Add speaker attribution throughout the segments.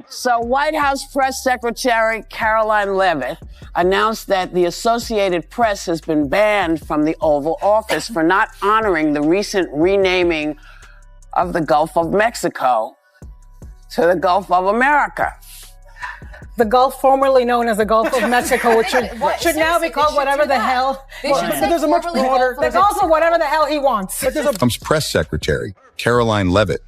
Speaker 1: So White House Press Secretary Karoline Leavitt announced that the Associated Press has been banned from the Oval Office for not honoring the recent renaming of the Gulf of Mexico to the Gulf of America.
Speaker 2: The Gulf formerly known as the Gulf of Mexico, which should now be called whatever the hell.
Speaker 3: But there's a much broader...
Speaker 2: The Gulf of whatever the hell he wants.
Speaker 4: Trump's press secretary, Karoline Leavitt,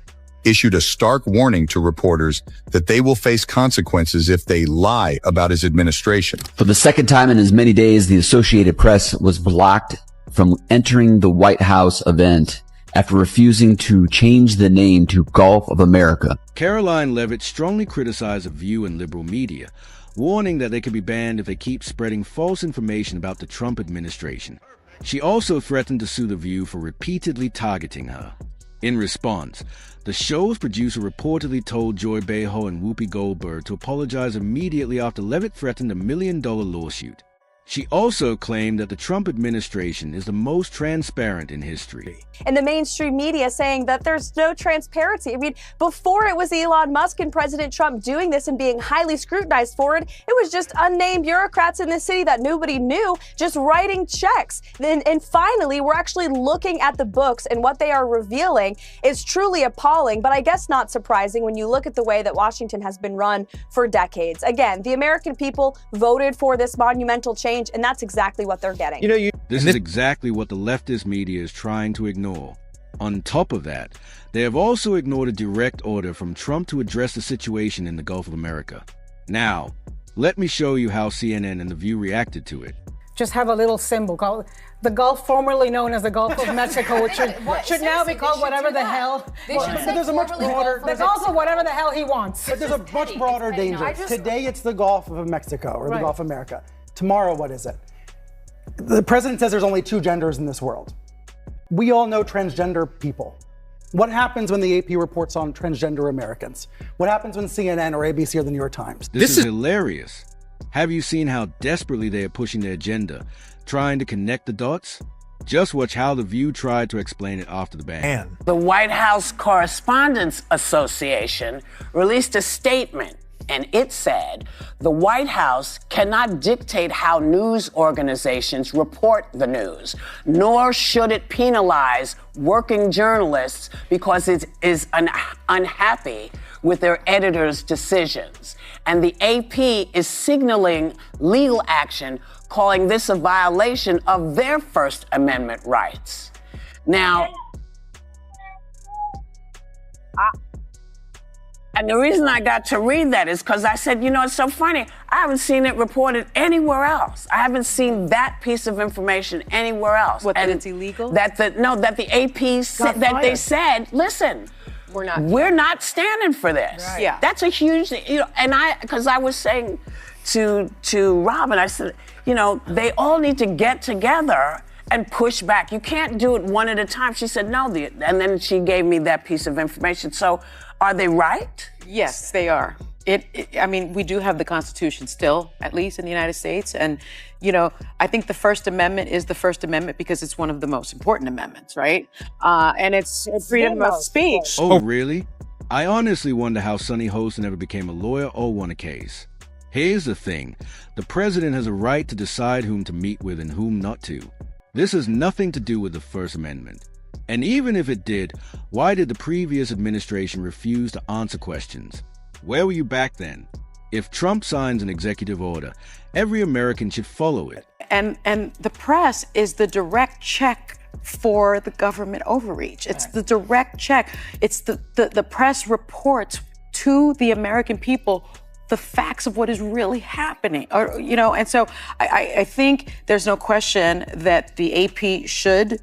Speaker 4: issued a stark warning to reporters that they will face consequences if they lie about his administration.
Speaker 5: For the second time in as many days, the Associated Press was blocked from entering the White House event after refusing to change the name to Gulf of America.
Speaker 6: Karoline Leavitt strongly criticized The View and liberal media, warning that they could be banned if they keep spreading false information about the Trump administration. She also threatened to sue The View for repeatedly targeting her. In response, the show's producer reportedly told Joy Behar and Whoopi Goldberg to apologize immediately after Leavitt threatened a $1 million lawsuit. She also claimed that the Trump administration is the most transparent in history.
Speaker 7: And the mainstream media saying that there's no transparency. I mean, before it was Elon Musk and President Trump doing this and being highly scrutinized for it, it was just unnamed bureaucrats in the city that nobody knew just writing checks. And finally, we're actually looking at the books, and what they are revealing is truly appalling, but I guess not surprising when you look at the way that Washington has been run for decades. Again, the American people voted for this monumental change, and that's exactly what they're getting.
Speaker 6: This is exactly what the leftist media is trying to ignore. On top of that, they have also ignored a direct order from Trump to address the situation in the Gulf of America. Now, let me show you how CNN and The View reacted to it.
Speaker 2: Just have a little symbol called the Gulf formerly known as the Gulf of Mexico, which should now be called whatever the hell.
Speaker 3: But there's a much broader...
Speaker 2: The Gulf of whatever the hell he wants.
Speaker 3: But there's a much broader danger. Today it's the Gulf of Mexico, or the Gulf of America. Tomorrow, what is it? The president says there's only two genders in this world. We all know transgender people. What happens when the AP reports on transgender Americans? What happens when CNN or ABC or the New York Times?
Speaker 6: This is hilarious. Have you seen how desperately they are pushing their agenda, trying to connect the dots? Just watch how The View tried to explain it after the ban.
Speaker 1: The White House Correspondents Association released a statement, and it said the White House cannot dictate how news organizations report the news, nor should it penalize working journalists because it is unhappy with their editors' decisions. And the AP is signaling legal action, calling this a violation of their First Amendment rights. Now, and the reason I got to read that is because I said, it's so funny. I haven't seen it reported anywhere else. I haven't seen that piece of information anywhere else.
Speaker 8: What, that it's illegal?
Speaker 1: That the AP said, that they said, listen, we're not standing for this.
Speaker 8: Right. Yeah.
Speaker 1: That's a huge, and because I was saying to Robin, I said, they all need to get together and push back. You can't do it one at a time. She said, no, and then she gave me that piece of information. So are they right?
Speaker 8: Yes, they are. I mean, we do have the Constitution still, at least in the United States. And, I think the First Amendment is the First Amendment because it's one of the most important amendments, right? And it's freedom of speech.
Speaker 6: Oh, really? I honestly wonder how Sunny Hostin ever became a lawyer or won a case. Here's the thing. The president has a right to decide whom to meet with and whom not to. This has nothing to do with the First Amendment. And even if it did, why did the previous administration refuse to answer questions? Where were you back then? If Trump signs an executive order, every American should follow it.
Speaker 8: And the press is the direct check for the government overreach. It's the direct check. It's the press reports to the American people the facts of what is really happening. And so I think there's no question that the AP should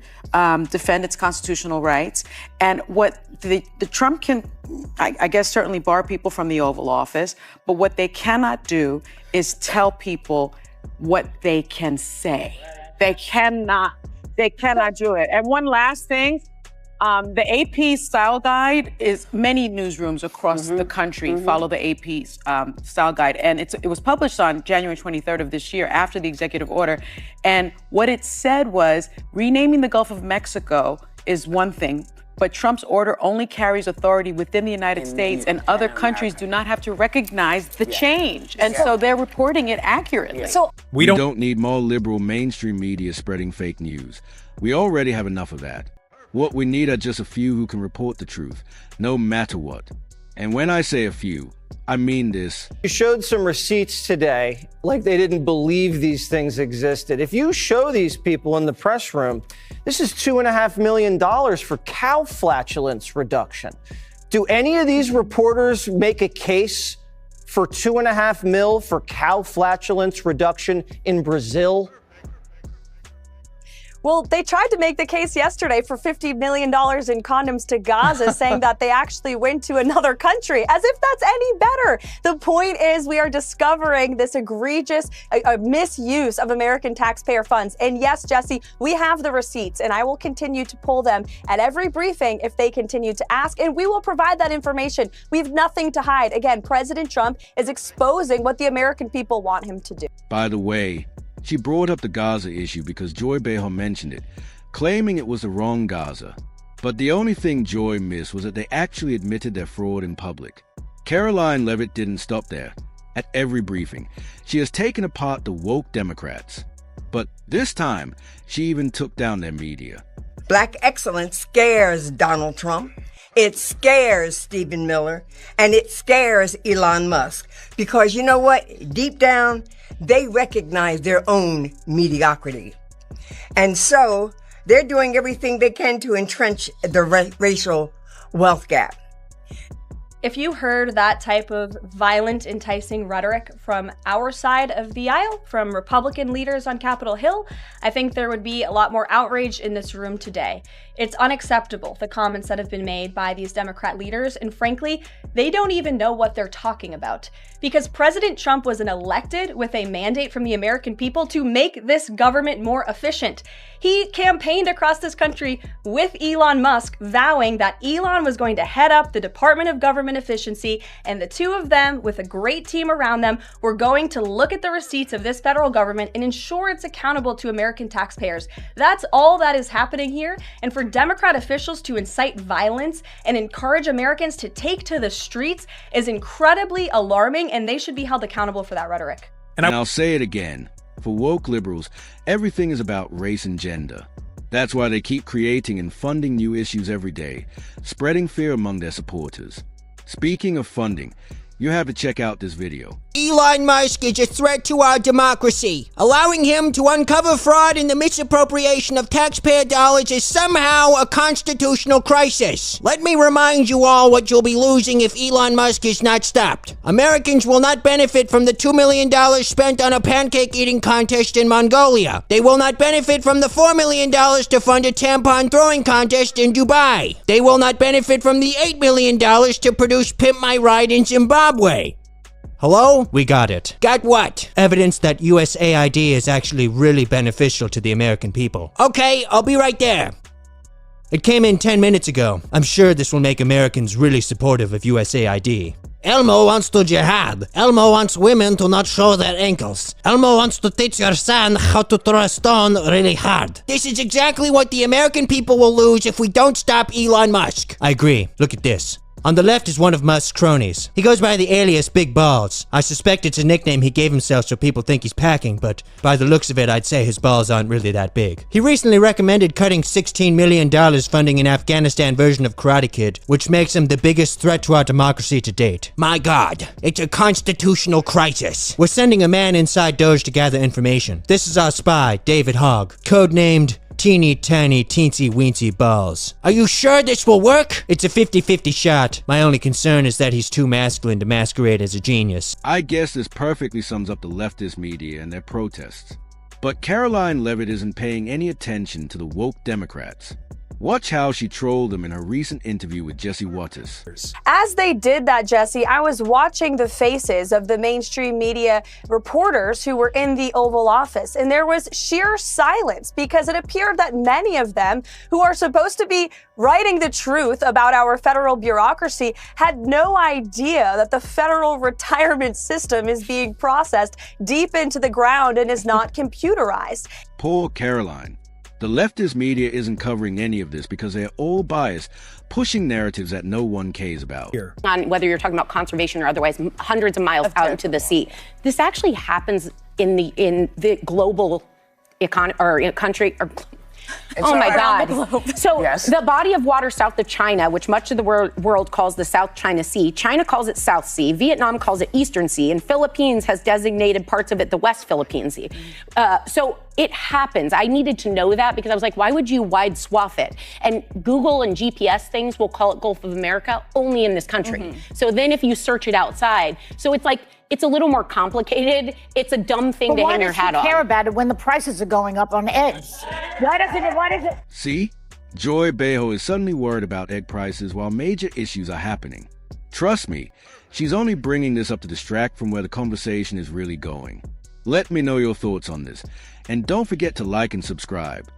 Speaker 8: defend its constitutional rights. And what the Trump can, I guess, certainly bar people from the Oval Office, but what they cannot do is tell people what they can say. They cannot do it. And one last thing, the AP style guide is many newsrooms across the country follow the AP style guide. And it was published on January 23rd of this year after the executive order. And what it said was renaming the Gulf of Mexico is one thing, But Trump's order only carries authority within the United States, and other countries do not have to recognize the change. And so they're reporting it accurately.
Speaker 7: So
Speaker 6: We don't need more liberal mainstream media spreading fake news. We already have enough of that. What we need are just a few who can report the truth, no matter what. And when I say a few, I mean this.
Speaker 9: You showed some receipts today, like they didn't believe these things existed. If you show these people in the press room, this is $2.5 million for cow flatulence reduction. Do any of these reporters make a case for $2.5 million for cow flatulence reduction in Brazil?
Speaker 7: Well, they tried to make the case yesterday for $50 million in condoms to Gaza, saying that they actually went to another country, as if that's any better. The point is we are discovering this egregious misuse of American taxpayer funds. And yes, Jesse, we have the receipts, and I will continue to pull them at every briefing if they continue to ask, and we will provide that information. We have nothing to hide. Again, President Trump is exposing what the American people want him to do.
Speaker 6: By the way, she brought up the Gaza issue because Joy Behar mentioned it, claiming it was the wrong Gaza. But the only thing Joy missed was that they actually admitted their fraud in public. Karoline Leavitt didn't stop there. At every briefing, she has taken apart the woke Democrats. But this time, she even took down their media.
Speaker 10: Black excellence scares Donald Trump. It scares Stephen Miller, and it scares Elon Musk. Because you know what? Deep down, they recognize their own mediocrity. And so they're doing everything they can to entrench the racial wealth gap.
Speaker 7: If you heard that type of violent, enticing rhetoric from our side of the aisle, from Republican leaders on Capitol Hill, I think there would be a lot more outrage in this room today. It's unacceptable, the comments that have been made by these Democrat leaders, and frankly, they don't even know what they're talking about. Because President Trump was elected with a mandate from the American people to make this government more efficient. He campaigned across this country with Elon Musk, vowing that Elon was going to head up the Department of Government Efficiency, and the two of them, with a great team around them, were going to look at the receipts of this federal government and ensure it's accountable to American taxpayers. That's all that is happening here, and for Democrat officials to incite violence and encourage Americans to take to the streets is incredibly alarming, and they should be held accountable for that rhetoric.
Speaker 6: And I'll say it again. For woke liberals, everything is about race and gender. That's why they keep creating and funding new issues every day, spreading fear among their supporters. Speaking of funding, you have to check out this video.
Speaker 11: Elon Musk is a threat to our democracy. Allowing him to uncover fraud in the misappropriation of taxpayer dollars is somehow a constitutional crisis. Let me remind you all what you'll be losing if Elon Musk is not stopped. Americans will not benefit from the $2 million spent on a pancake eating contest in Mongolia. They will not benefit from the $4 million to fund a tampon throwing contest in Dubai. They will not benefit from the $8 million to produce Pimp My Ride in Zimbabwe. Hello? We got it. Got what? Evidence that USAID is actually really beneficial to the American people. Okay, I'll be right there. It came in 10 minutes ago. I'm sure this will make Americans really supportive of USAID. Elmo wants to jihad. Elmo wants women to not show their ankles. Elmo wants to teach your son how to throw a stone really hard. This is exactly what the American people will lose if we don't stop Elon Musk. I agree. Look at this. On the left is one of Musk's cronies. He goes by the alias Big Balls. I suspect it's a nickname he gave himself so people think he's packing, but by the looks of it, I'd say his balls aren't really that big. He recently recommended cutting $16 million funding an Afghanistan version of Karate Kid, which makes him the biggest threat to our democracy to date. My God, it's a constitutional crisis. We're sending a man inside Doge to gather information. This is our spy, David Hogg, codenamed Teeny Tiny Teensy Weensy Balls. Are you sure this will work? It's a 50-50 shot. My only concern is that he's too masculine to masquerade as a genius.
Speaker 6: I guess this perfectly sums up the leftist media and their protests. But Karoline Leavitt isn't paying any attention to the woke Democrats. Watch how she trolled them in her recent interview with Jesse Waters.
Speaker 7: As they did that, Jesse, I was watching the faces of the mainstream media reporters who were in the Oval Office, and there was sheer silence because it appeared that many of them, who are supposed to be writing the truth about our federal bureaucracy, had no idea that the federal retirement system is being processed deep into the ground and is not computerized.
Speaker 6: Poor Karoline. The leftist media isn't covering any of this because they're all biased, pushing narratives that no one cares about.
Speaker 12: On whether you're talking about conservation or otherwise, hundreds of miles out into the sea. This actually happens in the global economy or country. Oh my God. So the body of water south of China, which much of the world calls the South China Sea, China calls it South Sea, Vietnam calls it Eastern Sea, and Philippines has designated parts of it the West Philippine Sea. So it happens. I needed to know that because I was like, why would you wide swath it? And Google and GPS things will call it Gulf of America only in this country. So then if you search it outside, so it's like, it's a little more complicated. It's a dumb thing to hang your hat on.
Speaker 13: Why does she care about it when the prices are going up on eggs? Why does it?
Speaker 6: See? Joy Bejo is suddenly worried about egg prices while major issues are happening. Trust me, she's only bringing this up to distract from where the conversation is really going. Let me know your thoughts on this. And don't forget to like and subscribe.